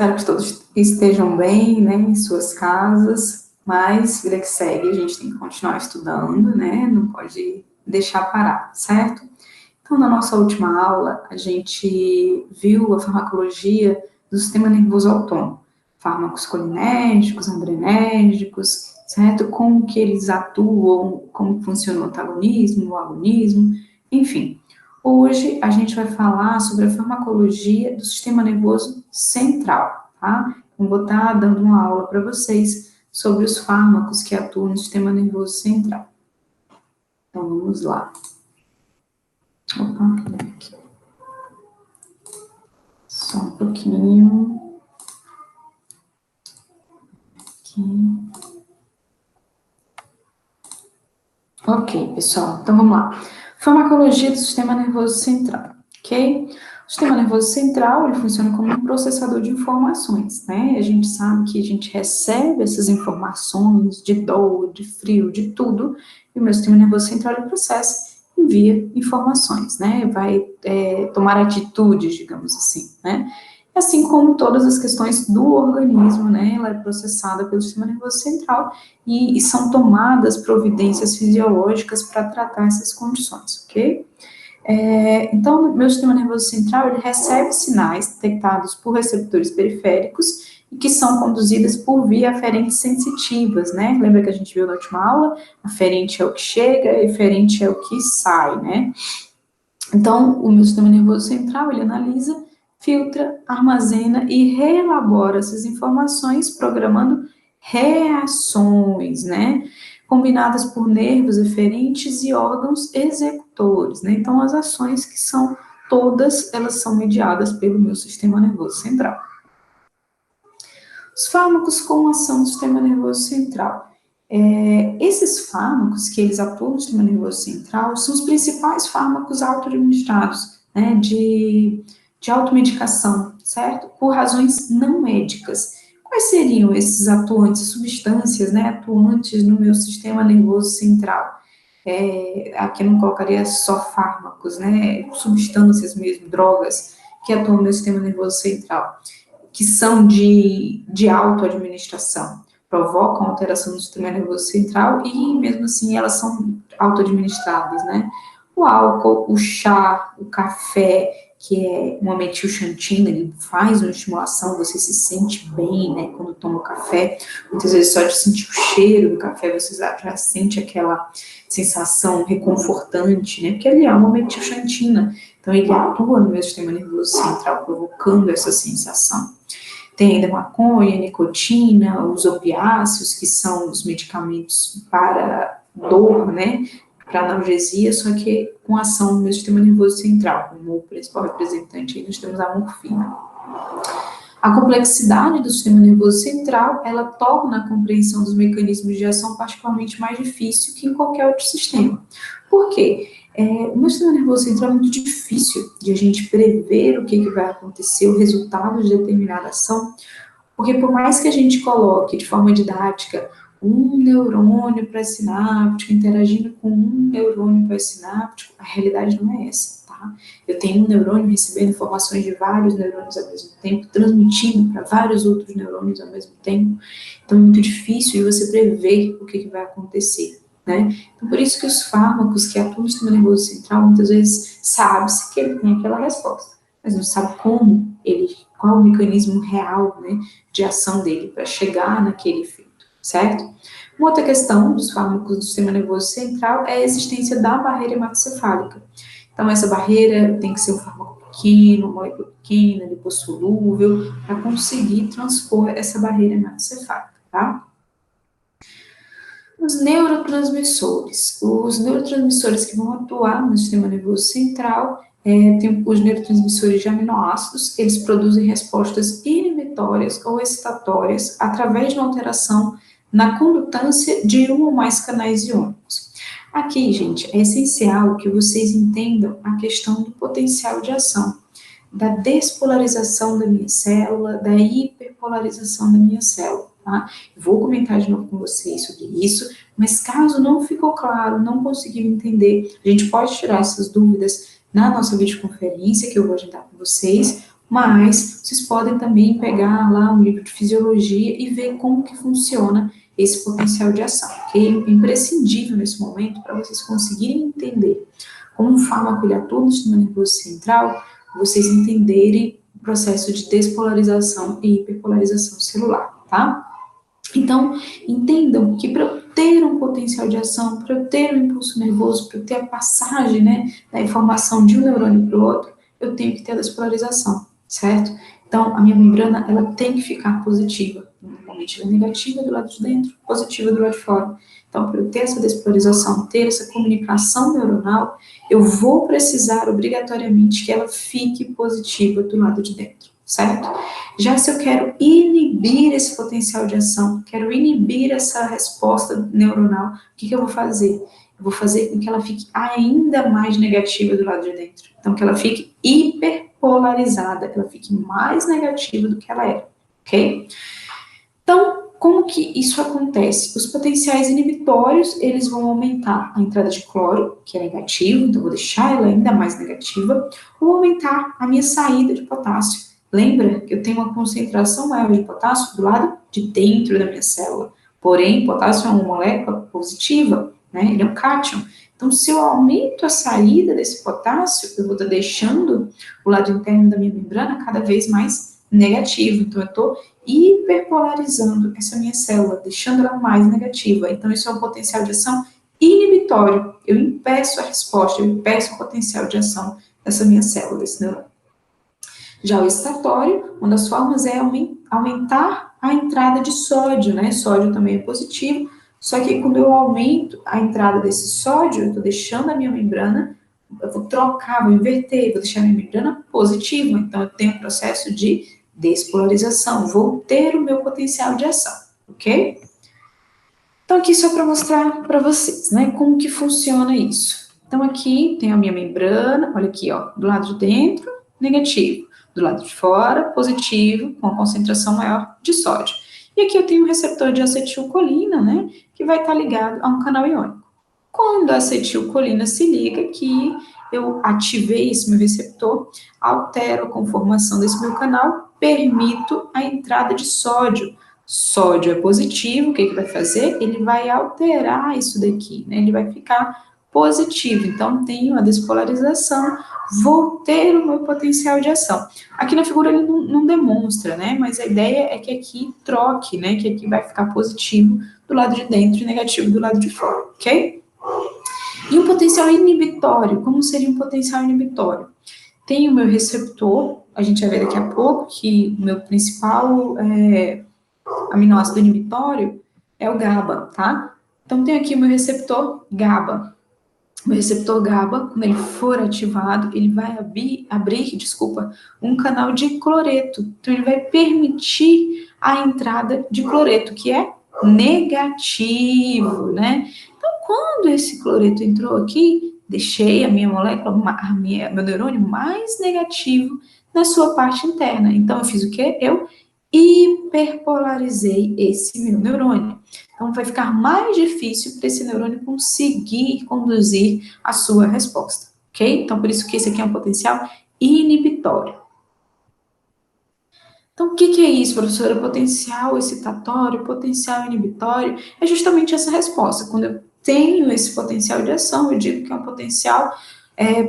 Espero que todos estejam bem, né, em suas casas, mas vida que segue, a gente tem que continuar estudando, né, não pode deixar parar, certo? Então, na nossa última aula, a gente viu a farmacologia do sistema nervoso autônomo, fármacos colinérgicos, adrenérgicos, certo? Como que eles atuam, como funciona o antagonismo, o agonismo, enfim. Hoje a gente vai falar sobre a farmacologia do sistema nervoso central, tá? Eu vou estar dando uma aula para vocês sobre os fármacos que atuam no sistema nervoso central. Então, vamos lá. Opa, aqui. Só um pouquinho. Aqui. Ok, pessoal, então vamos lá. Farmacologia do sistema nervoso central, ok? O sistema nervoso central, ele funciona como um processador de informações, né? A gente sabe que a gente recebe essas informações de dor, de frio, de tudo, e o meu sistema nervoso central, ele processa, envia informações, né? Vai tomar atitudes, digamos assim, né? Assim como todas as questões do organismo, né? Ela é processada pelo sistema nervoso central, e são tomadas providências fisiológicas para tratar essas condições, ok? Então, meu sistema nervoso central, ele recebe sinais detectados por receptores periféricos e que são conduzidas por via aferentes sensitivas, né? Lembra que a gente viu na última aula? Aferente é o que chega, eferente é o que sai, né? Então, o meu sistema nervoso central, ele analisa, filtra, armazena e reelabora essas informações, programando reações, né? Combinadas por nervos eferentes e órgãos executores, né? Então, as ações que são todas, elas são mediadas pelo meu sistema nervoso central. Os fármacos com ação do sistema nervoso central. Esses fármacos que eles atuam no sistema nervoso central são os principais fármacos auto-administrados, né, de automedicação, certo? Por razões não médicas. Quais seriam esses atuantes, substâncias, né, atuantes no meu sistema nervoso central? Aqui eu não colocaria só fármacos, né, substâncias mesmo, drogas, que atuam no meu sistema nervoso central, que são de auto-administração, provocam alteração do sistema nervoso central e, mesmo assim, elas são auto-administráveis, né? O álcool, o chá, o café, que é uma metilxantina, ele faz uma estimulação, você se sente bem, né, quando toma o café. Muitas vezes só de sentir o cheiro do café, você já sente aquela sensação reconfortante, né, porque ele é uma metilxantina, então ele atua no meu sistema nervoso central, provocando essa sensação. Tem ainda maconha, nicotina, os opiáceos, que são os medicamentos para dor, né, para analgesia, só que com ação no meu sistema nervoso central, como o principal representante aí nós temos a morfina. A complexidade do sistema nervoso central, ela torna a compreensão dos mecanismos de ação particularmente mais difícil que em qualquer outro sistema. Por quê? O meu sistema nervoso central é muito difícil de a gente prever o que vai acontecer, o resultado de determinada ação, porque por mais que a gente coloque de forma didática um neurônio pré-sináptico interagindo com um neurônio pós-sináptico, a realidade não é essa, tá? Eu tenho um neurônio recebendo informações de vários neurônios ao mesmo tempo, transmitindo para vários outros neurônios ao mesmo tempo, então é muito difícil de você prever o que vai acontecer, né? Então, por isso que os fármacos que atuam no sistema nervoso central, muitas vezes sabe-se que ele tem aquela resposta, mas não sabe como qual o mecanismo real, né, de ação dele para chegar naquele efeito, certo? Uma outra questão dos fármacos do sistema nervoso central é a existência da barreira hematocefálica. Então, essa barreira tem que ser um fármaco pequeno, uma molécula pequena, lipossolúvel, para conseguir transpor essa barreira hematocefálica, tá? Os neurotransmissores. Os neurotransmissores que vão atuar no sistema nervoso central tem os neurotransmissores de aminoácidos, eles produzem respostas inibitórias ou excitatórias através de uma alteração na condutância de um ou mais canais iônicos. Aqui, gente, é essencial que vocês entendam a questão do potencial de ação, da despolarização da minha célula, da hiperpolarização da minha célula, tá? Eu vou comentar de novo com vocês sobre isso, mas caso não ficou claro, não conseguiu entender, a gente pode tirar essas dúvidas na nossa videoconferência, que eu vou agendar com vocês, mas vocês podem também pegar lá um livro de fisiologia e ver como que funciona esse potencial de ação, ok? É imprescindível nesse momento para vocês conseguirem entender como um fármaco ele atua no sistema nervoso central, vocês entenderem o processo de despolarização e hiperpolarização celular, tá? Então, entendam que para eu ter um potencial de ação, para eu ter um impulso nervoso, para eu ter a passagem, né, da informação de um neurônio para o outro, eu tenho que ter a despolarização, certo? Então, a minha membrana, ela tem que ficar positiva. Normalmente, ela é negativa do lado de dentro, positiva do lado de fora. Então, para eu ter essa despolarização, ter essa comunicação neuronal, eu vou precisar obrigatoriamente que ela fique positiva do lado de dentro, certo? Já se eu quero inibir esse potencial de ação, quero inibir essa resposta neuronal, o que eu vou fazer? Eu vou fazer com que ela fique ainda mais negativa do lado de dentro. Então, que ela fique hiperpolarizada, ela fique mais negativa do que ela é, ok? Então, como que isso acontece? Os potenciais inibitórios, eles vão aumentar a entrada de cloro, que é negativo, então eu vou deixar ela ainda mais negativa, ou aumentar a minha saída de potássio. Lembra que eu tenho uma concentração maior de potássio do lado de dentro da minha célula. Porém, potássio é uma molécula positiva, né? Ele é um cátion. Então, se eu aumento a saída desse potássio, eu vou estar deixando o lado interno da minha membrana cada vez mais negativo. Então, eu estou hiperpolarizando essa minha célula, deixando ela mais negativa. Então, isso é um potencial de ação inibitório. Eu impeço a resposta, eu impeço o potencial de ação dessa minha célula, desse neurônio. Já o excitatório, uma das formas é aumentar a entrada de sódio, né? Sódio também é positivo, só que quando eu aumento a entrada desse sódio, eu estou deixando a minha membrana, eu vou trocar, vou inverter, vou deixar a minha membrana positiva, então eu tenho um processo de despolarização, vou ter o meu potencial de ação, ok? Então aqui só para mostrar para vocês, né, como que funciona isso. Então aqui tem a minha membrana, olha aqui, ó, do lado de dentro, negativo, do lado de fora, positivo, com a concentração maior de sódio. E aqui eu tenho um receptor de acetilcolina, né, que vai estar ligado a um canal iônico. Quando a acetilcolina se liga aqui, eu ativei esse meu receptor, altero a conformação desse meu canal, permito a entrada de sódio. Sódio é positivo, o que ele vai fazer? Ele vai alterar isso daqui, né? Ele vai ficar positivo. Então, tenho a despolarização, vou ter o meu potencial de ação. Aqui na figura ele não demonstra, né? Mas a ideia é que aqui troque, né? Que aqui vai ficar positivo do lado de dentro e negativo do lado de fora, ok? E um potencial inibitório, como seria um potencial inibitório? Tem o meu receptor, a gente vai ver daqui a pouco que o meu principal aminoácido inibitório é o GABA, tá? Então, tem aqui o meu receptor GABA. O receptor GABA, quando ele for ativado, ele vai abrir, um canal de cloreto. Então, ele vai permitir a entrada de cloreto, que é negativo, né? Então, quando esse cloreto entrou aqui, deixei a minha molécula, meu neurônio mais negativo na sua parte interna. Então, eu fiz o quê? Eu hiperpolarizei esse meu neurônio. Então, vai ficar mais difícil para esse neurônio conseguir conduzir a sua resposta, ok? Então, por isso que esse aqui é um potencial inibitório. Então, o que é isso, professora? Potencial excitatório, potencial inibitório? É justamente essa resposta. Quando eu tenho esse potencial de ação, eu digo que é um potencial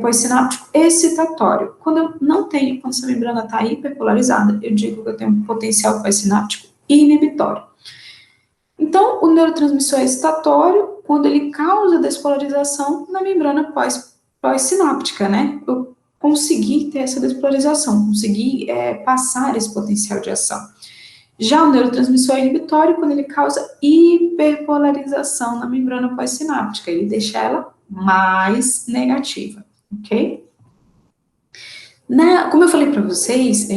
pós-sináptico excitatório. Quando eu não tenho, quando essa membrana está hiperpolarizada, eu digo que eu tenho um potencial pós-sináptico inibitório. Então, o neurotransmissor é excitatório quando ele causa despolarização na membrana pós-sináptica, né? Eu consegui ter essa despolarização, consegui passar esse potencial de ação. Já o neurotransmissor é inibitório quando ele causa hiperpolarização na membrana pós-sináptica, ele deixa ela mais negativa, ok? Como eu falei para vocês,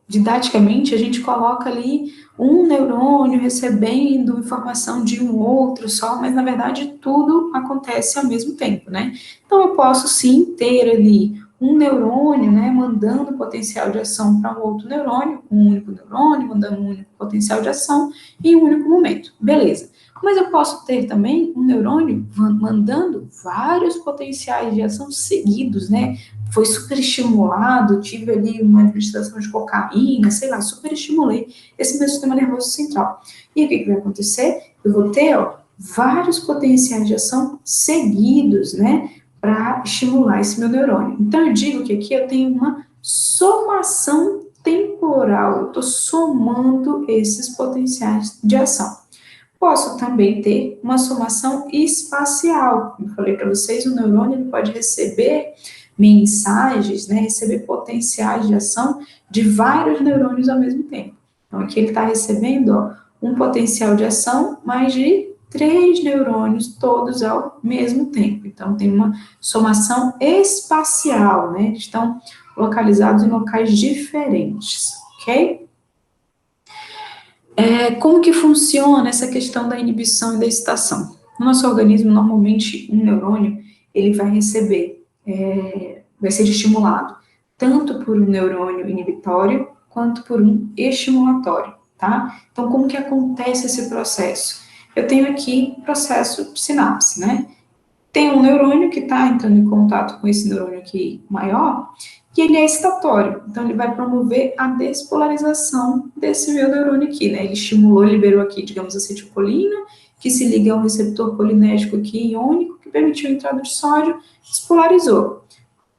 didaticamente, a gente coloca ali um neurônio recebendo informação de um outro só, mas na verdade tudo acontece ao mesmo tempo, né? Então eu posso sim ter ali um neurônio, né, mandando potencial de ação para um outro neurônio, um único neurônio mandando um único potencial de ação em um único momento, beleza. Mas eu posso ter também um neurônio mandando vários potenciais de ação seguidos, né? foi super estimulado, tive ali uma administração de cocaína, sei lá, super estimulei esse meu sistema nervoso central. E o que vai acontecer? Eu vou ter, ó, vários potenciais de ação seguidos, né, para estimular esse meu neurônio. Então, eu digo que aqui eu tenho uma somação temporal, eu estou somando esses potenciais de ação. Posso também ter uma somação espacial. Como eu falei para vocês, o neurônio ele pode receber mensagens, né, receber potenciais de ação de vários neurônios ao mesmo tempo. Então, aqui ele está recebendo, ó, um potencial de ação, mas de 3 neurônios, todos ao mesmo tempo. Então, tem uma somação espacial, né? Eles estão localizados em locais diferentes, ok? Como que funciona essa questão da inibição e da excitação? No nosso organismo, normalmente, um neurônio, ele vai receber, vai ser estimulado tanto por um neurônio inibitório, quanto por um estimulatório, tá? Então, como que acontece esse processo? Eu tenho aqui o processo de sinapse, né? Tem um neurônio que está entrando em contato com esse neurônio aqui maior, e ele é excitatório, então ele vai promover a despolarização desse meu neurônio aqui, né? Ele estimulou, liberou aqui, digamos, acetilcolina, que se liga a um receptor colinérgico aqui iônico, que permitiu a entrada de sódio, despolarizou.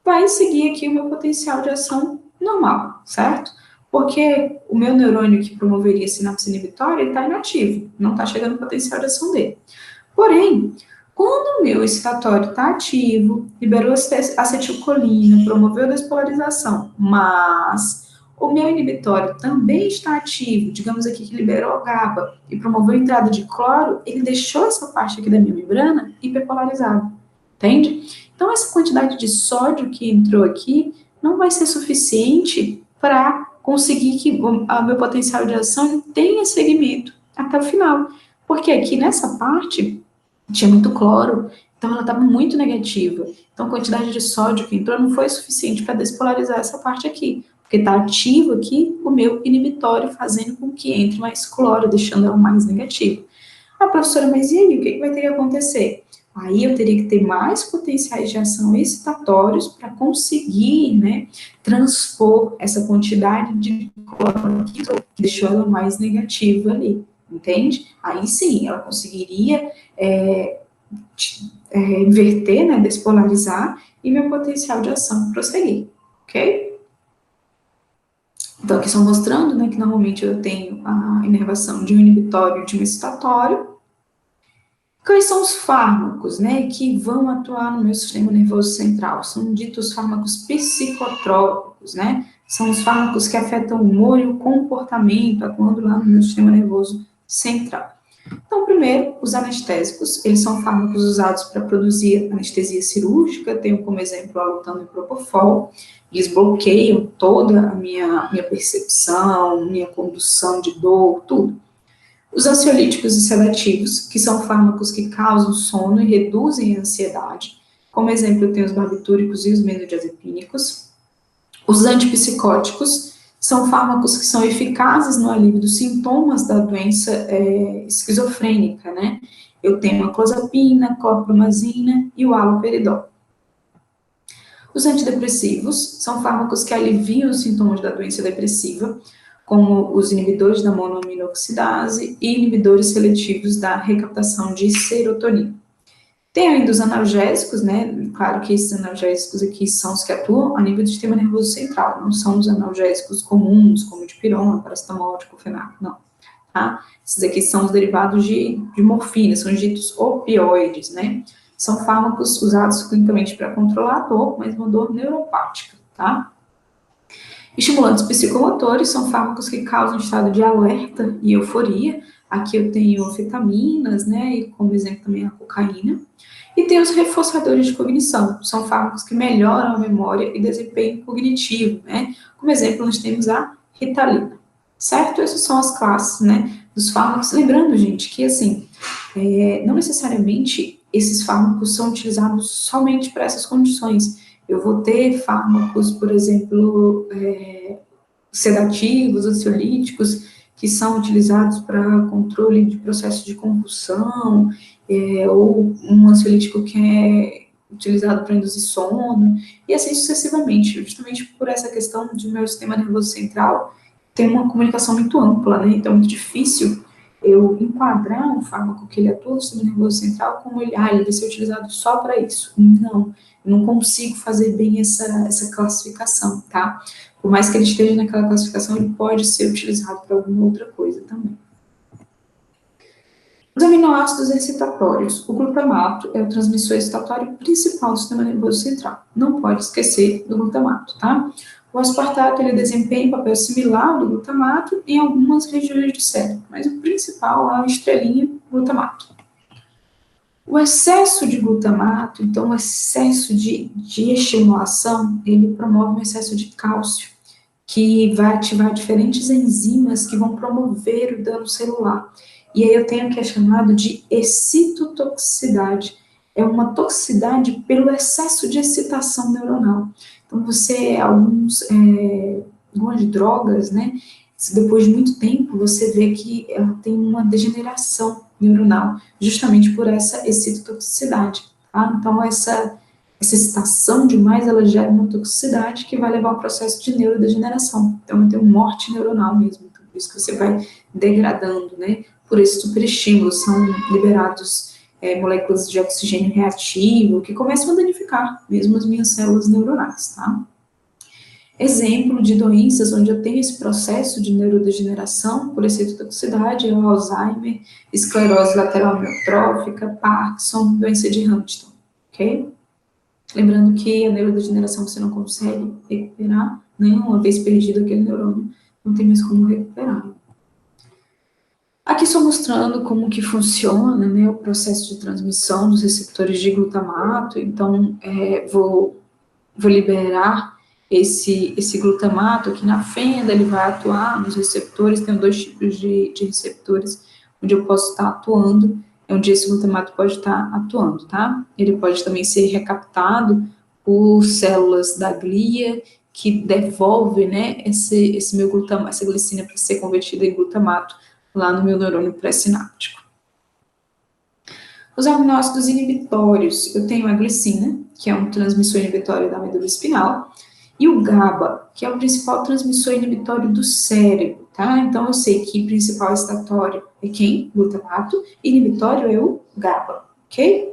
Vai seguir aqui o meu potencial de ação normal, certo? Porque o meu neurônio que promoveria sinapse inibitória, ele está inativo, não está chegando o potencial de ação dele. Porém, quando o meu excitatório está ativo, liberou acetilcolina, promoveu a despolarização, mas o meu inibitório também está ativo, digamos aqui que liberou a GABA e promoveu a entrada de cloro, ele deixou essa parte aqui da minha membrana hiperpolarizada, entende? Então, essa quantidade de sódio que entrou aqui não vai ser suficiente para conseguir que o meu potencial de ação tenha segmento até o final. Porque aqui nessa parte tinha muito cloro, então ela estava muito negativa. Então a quantidade de sódio que entrou não foi suficiente para despolarizar essa parte aqui, porque está ativo aqui o meu inibitório, fazendo com que entre mais cloro, deixando ela mais negativa. Ah, professora, mas e aí, o que vai ter que acontecer? Aí eu teria que ter mais potenciais de ação excitatórios para conseguir, né, transpor essa quantidade de cloro que deixou ela mais negativa ali, entende? Aí sim, ela conseguiria inverter, né, despolarizar, e meu potencial de ação prosseguir, ok? Então, aqui estão mostrando, né, que normalmente eu tenho a inervação de um inibitório e de um excitatório. Quais são os fármacos, né, que vão atuar no meu sistema nervoso central? São ditos fármacos psicotrópicos, né? São os fármacos que afetam o humor e o comportamento, atuando lá no meu sistema nervoso central. Então, primeiro, os anestésicos, eles são fármacos usados para produzir anestesia cirúrgica, tenho como exemplo a Lutano e Propofol, eles bloqueiam toda a minha percepção, minha condução de dor, tudo. Os ansiolíticos e sedativos, que são fármacos que causam sono e reduzem a ansiedade, como exemplo eu tenho os barbitúricos e os benzodiazepínicos. Os antipsicóticos são fármacos que são eficazes no alívio dos sintomas da doença esquizofrênica, né? Eu tenho a clozapina, clorpromazina e o haloperidol. Os antidepressivos são fármacos que aliviam os sintomas da doença depressiva, como os inibidores da monoaminoxidase e inibidores seletivos da recaptação de serotonina. Tem ainda os analgésicos, né? Claro que esses analgésicos aqui são os que atuam a nível do sistema nervoso central, não são os analgésicos comuns, como dipirona, paracetamol, diclofenac, não. Tá? Esses aqui são os derivados de morfina, são ditos opioides, né? São fármacos usados clinicamente para controlar a dor, mas uma dor neuropática, tá? Estimulantes psicomotores são fármacos que causam estado de alerta e euforia. Aqui eu tenho anfetaminas, né, e como exemplo também a cocaína. E tem os reforçadores de cognição, são fármacos que melhoram a memória e desempenho cognitivo, né. Como exemplo, nós temos a Ritalina, certo? Essas são as classes, né, dos fármacos. Lembrando, gente, que assim, não necessariamente esses fármacos são utilizados somente para essas condições. Eu vou ter fármacos, por exemplo, sedativos, ansiolíticos, que são utilizados para controle de processo de convulsão, ou um ansiolítico que é utilizado para induzir sono, e assim sucessivamente, justamente por essa questão de meu sistema nervoso central ter uma comunicação muito ampla, né? Então é muito difícil eu enquadrar um fármaco que ele atua no sistema nervoso central como ele vai ser utilizado só para isso. Não, eu não consigo fazer bem essa classificação, tá? Por mais que ele esteja naquela classificação, ele pode ser utilizado para alguma outra coisa também. Os aminoácidos excitatórios. O glutamato é o transmissor excitatório principal do sistema nervoso central. Não pode esquecer do glutamato, tá? O aspartato, ele desempenha um papel similar ao do glutamato em algumas regiões do cérebro, mas o principal é a estrelinha glutamato. O excesso de glutamato, então o excesso de estimulação, ele promove um excesso de cálcio, que vai ativar diferentes enzimas que vão promover o dano celular. E aí eu tenho o que é chamado de excitotoxicidade. É uma toxicidade pelo excesso de excitação neuronal. Então, algumas drogas, né, depois de muito tempo, você vê que ela tem uma degeneração neuronal, justamente por essa excitotoxicidade, tá? Então, essa excitação demais, ela gera uma toxicidade que vai levar ao processo de neurodegeneração. Então, tem uma morte neuronal mesmo. Então, por isso que você vai degradando, né? Por esse superestímulo, são liberados moléculas de oxigênio reativo que começam a danificar mesmo as minhas células neuronais, tá? Exemplo de doenças onde eu tenho esse processo de neurodegeneração por excitotoxicidade é o Alzheimer, esclerose lateral amiotrófica, Parkinson, doença de Huntington, ok? Lembrando que a neurodegeneração você não consegue recuperar, né? Uma vez perdido aquele neurônio, não tem mais como recuperar. Aqui só mostrando como que funciona, né, o processo de transmissão dos receptores de glutamato. Então, vou liberar esse glutamato aqui na fenda, ele vai atuar nos receptores, tem dois tipos de receptores onde eu posso estar atuando, onde esse glutamato pode estar atuando, tá? Ele pode também ser recaptado por células da glia, que devolve, né, esse meu glutamato, essa glicina para ser convertida em glutamato lá no meu neurônio pré-sináptico. Os aminoácidos inibitórios, eu tenho a glicina, que é um transmissor inibitório da medula espinal, e o GABA, que é o principal transmissor inibitório do cérebro, tá? Então, eu sei que o principal excitatório é quem? Glutamato, inibitório é o GABA, ok?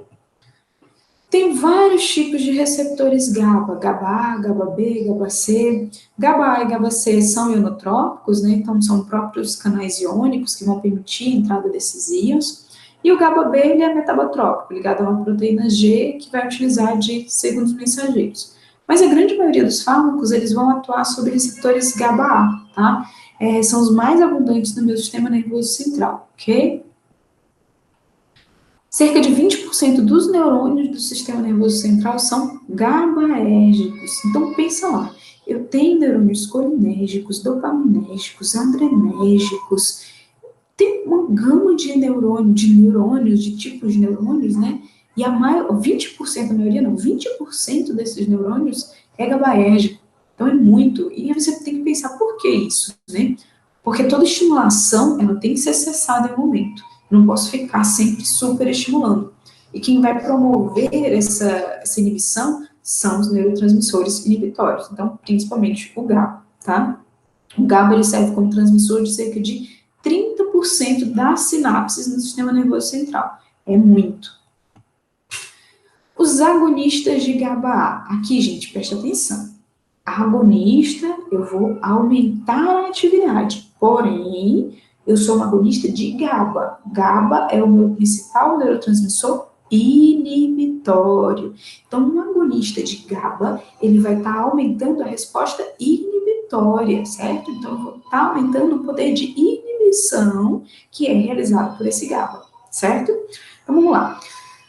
Tem vários tipos de receptores GABA, GABA-A, GABA-B, GABA-C. GABA-A e GABA-C são ionotrópicos, né? Então, são próprios canais iônicos que vão permitir a entrada desses íons. E o GABA-B, ele é metabotrópico, ligado a uma proteína G, que vai utilizar de segundos mensageiros. Mas a grande maioria dos fármacos, eles vão atuar sobre receptores GABA-A, tá? São os mais abundantes no meu sistema nervoso central, ok? Cerca de 20% dos neurônios do sistema nervoso central são GABAérgicos. Então, pensa lá, eu tenho neurônios colinérgicos, dopaminérgicos, adrenérgicos, tem uma gama de neurônios, de tipos de neurônios, né? E 20%, a maioria não, 20% desses neurônios é GABAérgico. Então, é muito. E você tem que pensar por que isso, né? Porque toda estimulação, ela tem que ser cessada em um momento. Não posso ficar sempre super estimulando. E quem vai promover essa inibição são os neurotransmissores inibitórios. Então, principalmente o GABA, tá? O GABA, ele serve como transmissor de cerca de 30% das sinapses no sistema nervoso central. É muito. Os agonistas de GABA-A. Aqui, gente, presta atenção. Agonista, eu vou aumentar a atividade. Porém, eu sou um agonista de GABA. GABA é o meu principal neurotransmissor inibitório. Então, um agonista de GABA, ele vai estar aumentando a resposta inibitória, certo? Então, eu vou estar aumentando o poder de inibição que é realizado por esse GABA, certo? Então, vamos lá.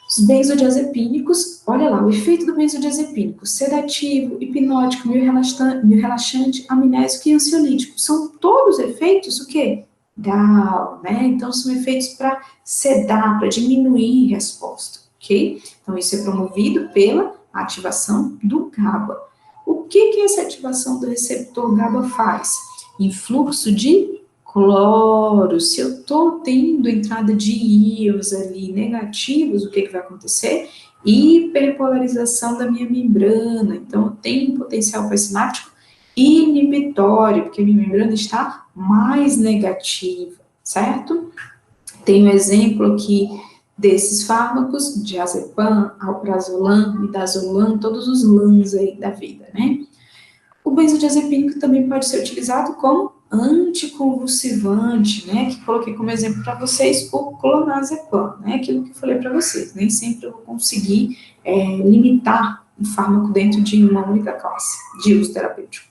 Os benzodiazepínicos, olha lá, o efeito do benzodiazepínico, sedativo, hipnótico, meio relaxante, amnésico e ansiolítico, são todos efeitos, o quê? GABA, né? Então, são efeitos para sedar, para diminuir a resposta, ok? Então, isso é promovido pela ativação do GABA. O que essa ativação do receptor GABA faz? Influxo de cloro. Se eu estou tendo entrada de íons ali negativos, o que vai acontecer? hiperpolarização da minha membrana, então eu tenho um potencial pós-sináptico inibitório, porque a minha membrana está mais negativa, certo? Tem um exemplo aqui desses fármacos, diazepam, alprazolam, midazolam, todos os LANs aí da vida, né? O benzodiazepínico também pode ser utilizado como anticonvulsivante, né? Que coloquei como exemplo para vocês o clonazepam, né? Aquilo que eu falei para vocês. Nem sempre eu vou conseguir limitar um fármaco dentro de uma única classe de uso terapêutico.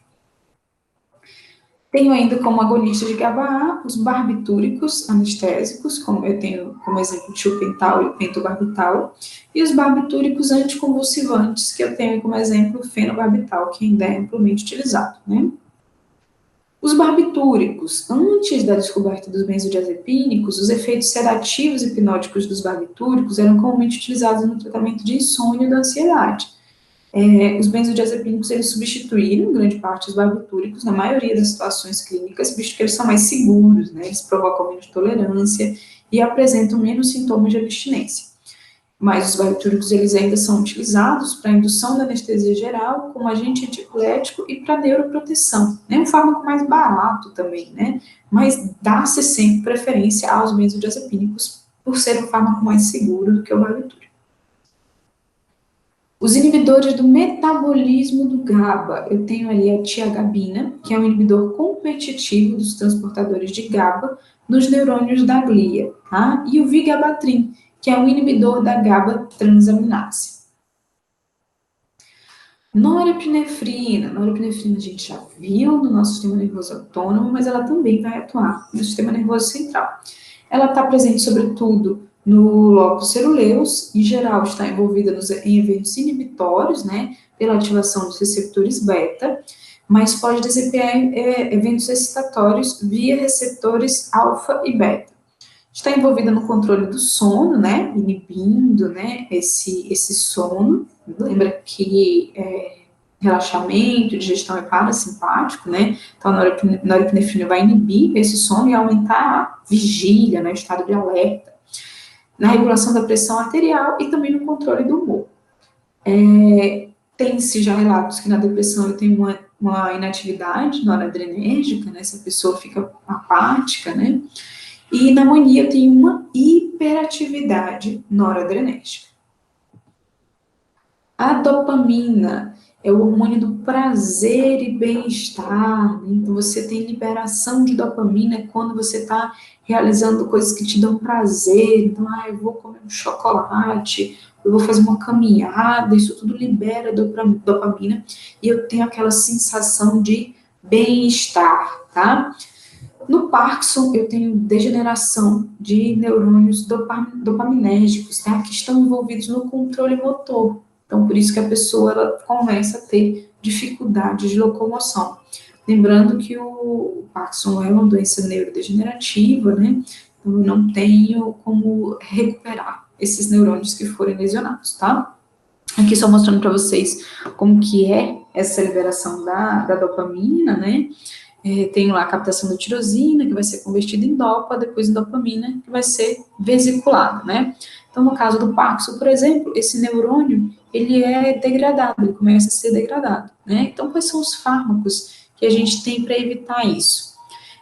Tenho ainda como agonista de GABA-A os barbitúricos anestésicos, como eu tenho como exemplo o tiopental e o pentobarbital, e os barbitúricos anticonvulsivantes, que eu tenho como exemplo o fenobarbital, que ainda é amplamente utilizado, né? Os barbitúricos, antes da descoberta dos benzodiazepínicos, os efeitos sedativos e hipnóticos dos barbitúricos eram comumente utilizados no tratamento de insônia e da ansiedade. Os benzodiazepínicos, eles substituíram, em grande parte, os barbitúricos na maioria das situações clínicas, visto que eles são mais seguros, né? Eles provocam menos tolerância e apresentam menos sintomas de abstinência. Mas os barbitúricos, eles ainda são utilizados para indução da anestesia geral, como agente antipilético e para neuroproteção. É um fármaco mais barato também, né? Mas dá-se sempre preferência aos benzodiazepínicos por ser um fármaco mais seguro do que o barbitúrico. Os inibidores do metabolismo do GABA, eu tenho ali a tiagabina, que é um inibidor competitivo dos transportadores de GABA nos neurônios da glia, tá? E o vigabatrin, que é um inibidor da GABA transaminase. Norepinefrina a gente já viu no nosso sistema nervoso autônomo, mas ela também vai atuar no sistema nervoso central. Ela está presente, sobretudo, no lóbulo ceruleus, em geral está envolvida em eventos inibitórios, né, pela ativação dos receptores beta, mas pode desempenhar eventos excitatórios via receptores alfa e beta. Está envolvida no controle do sono, né, inibindo, né, esse sono. Lembra que relaxamento, digestão é parasimpático, né? Então, a norepinefrina vai inibir esse sono e aumentar a vigília, né, o estado de alerta, na regulação da pressão arterial e também no controle do humor. Tem-se já relatos que na depressão eu tenho uma inatividade noradrenérgica, né? Essa pessoa fica apática, né? E na mania eu tenho uma hiperatividade noradrenérgica. A dopamina é o hormônio do prazer e bem-estar, né? Então você tem liberação de dopamina quando você está realizando coisas que te dão prazer. Então, eu vou comer um chocolate, eu vou fazer uma caminhada, isso tudo libera dopamina e eu tenho aquela sensação de bem-estar, tá? No Parkinson, eu tenho degeneração de neurônios dopaminérgicos, tá? Que estão envolvidos no controle motor. Então, por isso que a pessoa ela começa a ter dificuldade de locomoção. Lembrando que o Parkinson é uma doença neurodegenerativa, né? Então, eu não tenho como recuperar esses neurônios que forem lesionados, tá? Aqui só mostrando para vocês como que é essa liberação da dopamina, né? Tenho lá a captação da tirosina, que vai ser convertida em dopa, depois em dopamina, que vai ser vesiculada, né? Então, no caso do Parkinson, por exemplo, esse neurônio, ele é degradado, ele começa a ser degradado, né? Então, quais são os fármacos que a gente tem para evitar isso?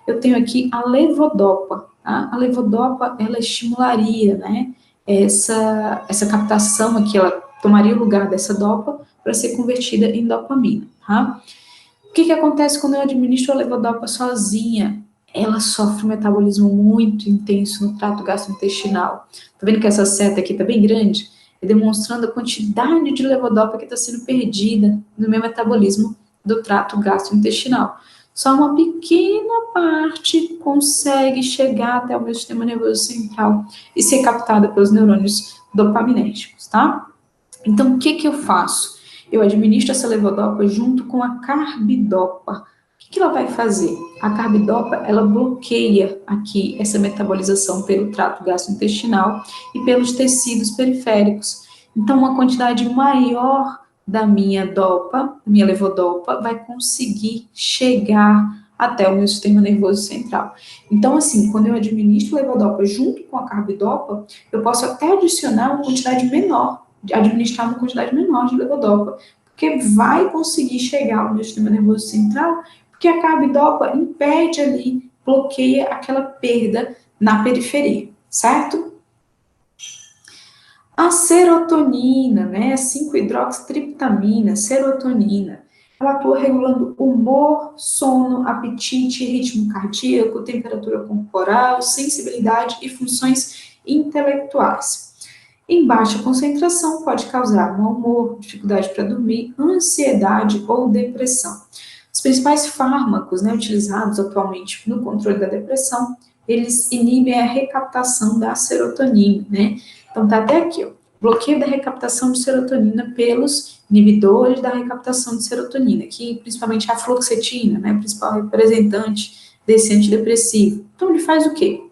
Eu tenho aqui a levodopa, tá? A levodopa, ela estimularia, né, essa captação aqui, ela tomaria o lugar dessa dopa para ser convertida em dopamina, tá? O que acontece quando eu administro a levodopa sozinha? Ela sofre um metabolismo muito intenso no trato gastrointestinal. Tá vendo que essa seta aqui tá bem grande? É demonstrando a quantidade de levodopa que está sendo perdida no meu metabolismo do trato gastrointestinal. Só uma pequena parte consegue chegar até o meu sistema nervoso central e ser captada pelos neurônios dopaminérgicos, tá? Então, o que eu faço? Eu administro essa levodopa junto com a carbidopa. O que ela vai fazer? A carbidopa, ela bloqueia aqui essa metabolização pelo trato gastrointestinal e pelos tecidos periféricos. Então, uma quantidade maior da minha levodopa, vai conseguir chegar até o meu sistema nervoso central. Então, assim, quando eu administro levodopa junto com a carbidopa, eu posso até adicionar uma quantidade menor administrar uma quantidade menor de levodopa, porque vai conseguir chegar ao meu sistema nervoso central, porque a carbidopa impede ali, bloqueia aquela perda na periferia, certo? A serotonina, né, 5-hidroxitriptamina, serotonina, ela atua regulando humor, sono, apetite, ritmo cardíaco, temperatura corporal, sensibilidade e funções intelectuais. Em baixa concentração, pode causar mau humor, dificuldade para dormir, ansiedade ou depressão. Os principais fármacos, né, utilizados atualmente no controle da depressão, eles inibem a recaptação da serotonina, né? Então, tá até aqui, ó. Bloqueio da recaptação de serotonina pelos inibidores da recaptação de serotonina, que principalmente a fluoxetina, né, principal representante desse antidepressivo. Então, ele faz o quê?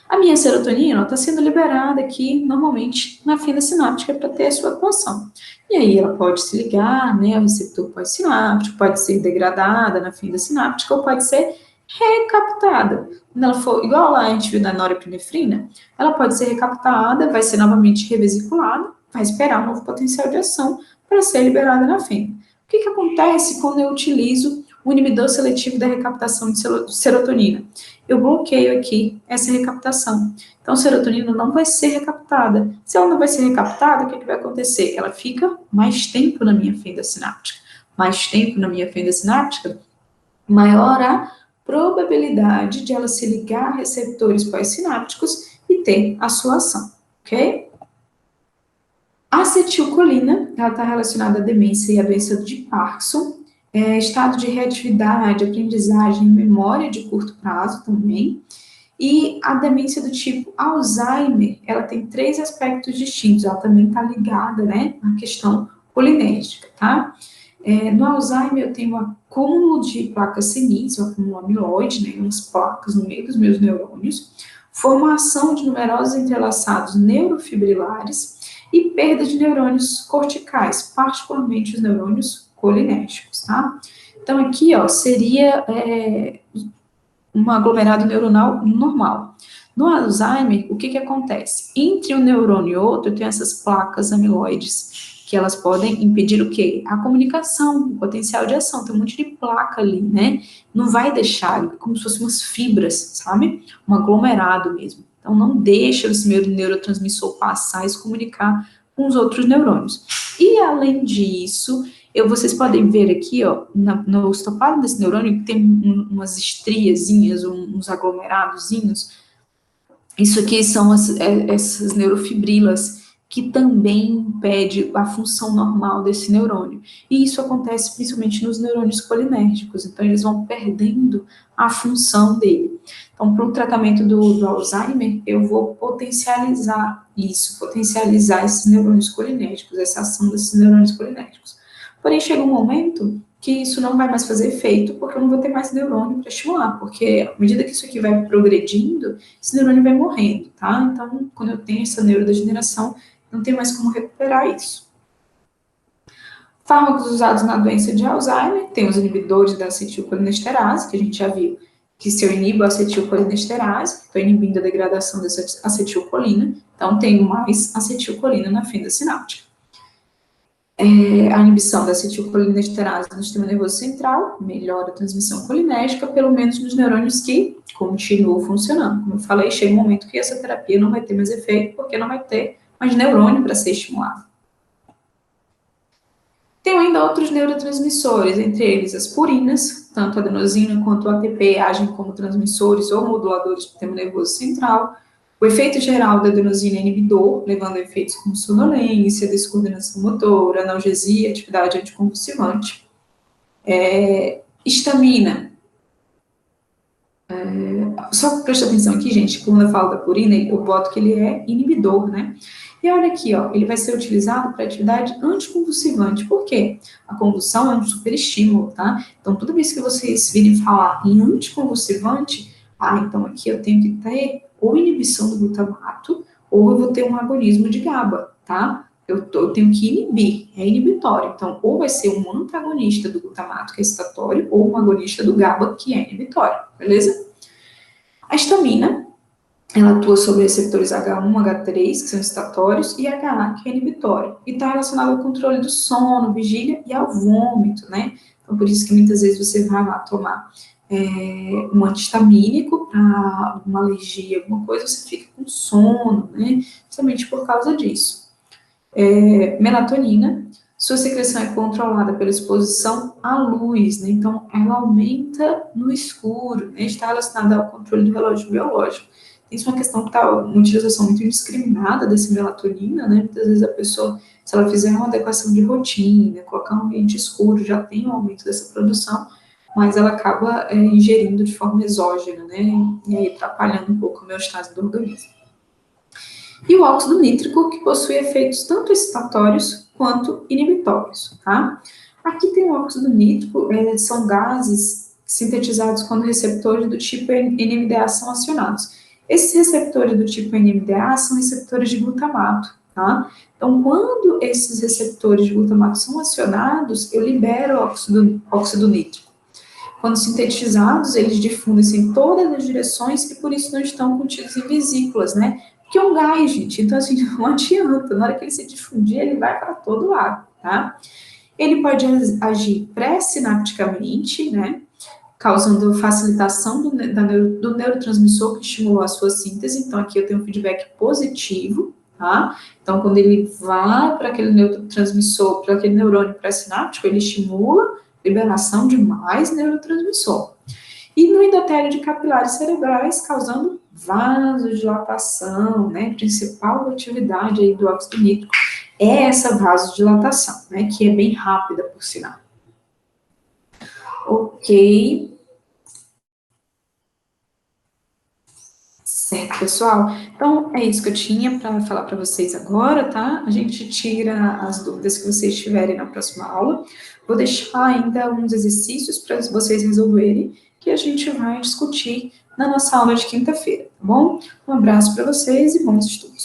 A minha serotonina está sendo liberada aqui, normalmente, na fenda sináptica para ter a sua atuação. E aí ela pode se ligar, né, o receptor pós-sináptico, pode ser degradada na fenda sináptica ou pode ser recaptada. Quando ela for, igual lá a gente viu na norepinefrina, ela pode ser recaptada, vai ser novamente revesiculada, vai esperar um novo potencial de ação para ser liberada na fenda. O que acontece quando eu utilizo o inibidor seletivo da recaptação de serotonina? Eu bloqueio aqui essa recaptação. Então, a serotonina não vai ser recaptada. Se ela não vai ser recaptada, o que vai acontecer? Ela fica mais tempo na minha fenda sináptica. Mais tempo na minha fenda sináptica, maior a probabilidade de ela se ligar a receptores pós-sinápticos e ter a sua ação, ok? A acetilcolina, ela está relacionada à demência e à doença de Parkinson, estado de reatividade, aprendizagem, memória de curto prazo também. E a demência do tipo Alzheimer, ela tem 3 aspectos distintos, ela também está ligada, né, à questão colinérgica, tá? No Alzheimer eu tenho um acúmulo de placas senis, um acúmulo amiloide, né, umas placas no meio dos meus neurônios, formação de numerosos entrelaçados neurofibrilares e perda de neurônios corticais, particularmente os neurônios colinérgicos, tá? Então, aqui, ó, seria um aglomerado neuronal normal. No Alzheimer, o que acontece? Entre um neurônio e outro, eu tenho essas placas amiloides, que elas podem impedir o quê? A comunicação, o potencial de ação. Tem um monte de placa ali, né? Não vai deixar, como se fossem umas fibras, sabe? Um aglomerado mesmo. Então, não deixa esse meu neurotransmissor passar e se comunicar com os outros neurônios. E, além disso, vocês podem ver aqui, ó, no estopado desse neurônio, que tem umas estriazinhas, uns aglomeradozinhos. Isso aqui são essas neurofibrilas, que também impede a função normal desse neurônio. E isso acontece principalmente nos neurônios colinérgicos, então eles vão perdendo a função dele. Então, para o tratamento do Alzheimer, eu vou potencializar isso, potencializar esses neurônios colinérgicos, essa ação desses neurônios colinérgicos. Porém, chega um momento que isso não vai mais fazer efeito, porque eu não vou ter mais neurônio para estimular, porque à medida que isso aqui vai progredindo, esse neurônio vai morrendo, tá? Então, quando eu tenho essa neurodegeneração, não tem mais como recuperar isso. Fármacos usados na doença de Alzheimer, tem os inibidores da acetilcolinesterase, que a gente já viu, que se eu inibo a acetilcolinesterase, estou inibindo a degradação dessa acetilcolina, então tenho mais acetilcolina na fenda sináptica. A inibição da acetilcolinesterase no sistema nervoso central melhora a transmissão colinérgica, pelo menos nos neurônios que continuam funcionando. Como eu falei, chega um momento que essa terapia não vai ter mais efeito, porque não vai ter mais neurônio para ser estimulado. Tem ainda outros neurotransmissores, entre eles as purinas, tanto a adenosina quanto o ATP agem como transmissores ou moduladores do sistema nervoso central. O efeito geral da adenosina é inibidor, levando a efeitos como sonolência, descoordenação motora, analgesia, atividade anticonvulsivante. Histamina. Só presta atenção aqui, gente, quando eu falo da purina, eu boto que ele é inibidor, né? E olha aqui, ó, ele vai ser utilizado para atividade anticonvulsivante. Por quê? A convulsão é um superestímulo, tá? Então, toda vez que vocês virem falar em anticonvulsivante, então aqui eu tenho que ter ou inibição do glutamato, ou eu vou ter um agonismo de GABA, tá? Eu tenho que inibir, é inibitório. Então, ou vai ser um antagonista do glutamato, que é excitatório, ou um agonista do GABA, que é inibitório, beleza? A histamina, ela atua sobre receptores H1, H3, que são excitatórios, e H, que é inibitório. E está relacionado ao controle do sono, vigília e ao vômito, né? Então, por isso que muitas vezes você vai lá tomar um antihistamínico para uma alergia, alguma coisa, você fica com sono, né? Justamente por causa disso. Melatonina, sua secreção é controlada pela exposição à luz, né? Então, ela aumenta no escuro, né? Está relacionada ao controle do relógio biológico. Isso é uma questão que está uma utilização muito indiscriminada dessa melatonina, né? Muitas vezes a pessoa, se ela fizer uma adequação de rotina, colocar um ambiente escuro, já tem um aumento dessa produção, mas ela acaba ingerindo de forma exógena, né? E aí atrapalhando um pouco a homeostase do organismo. E o óxido nítrico, que possui efeitos tanto excitatórios quanto inibitórios, tá? Aqui tem o óxido nítrico, são gases sintetizados quando receptores do tipo NMDA são acionados. Esses receptores do tipo NMDA são receptores de glutamato, tá? Então, quando esses receptores de glutamato são acionados, eu libero óxido nítrico. Quando sintetizados, eles difundem-se em todas as direções e por isso não estão contidos em vesículas, né? Porque é um gás, gente. Então, assim, não adianta. Na hora que ele se difundir, ele vai para todo lado, tá? Ele pode agir pré-sinapticamente, né? Causando facilitação do neurotransmissor que estimulou a sua síntese. Então, aqui eu tenho um feedback positivo, tá? Então, quando ele vai para aquele neurotransmissor, para aquele neurônio pré-sináptico, ele estimula liberação de mais neurotransmissor. E no endotélio de capilares cerebrais, causando vasodilatação, né? Principal atividade aí do óxido nítrico é essa vasodilatação, né? Que é bem rápida, por sinal. Ok. Certo, pessoal. Então, é isso que eu tinha para falar para vocês agora, tá? A gente tira as dúvidas que vocês tiverem na próxima aula. Vou deixar ainda uns exercícios para vocês resolverem, que a gente vai discutir na nossa aula de quinta-feira, tá bom? Um abraço para vocês e bons estudos.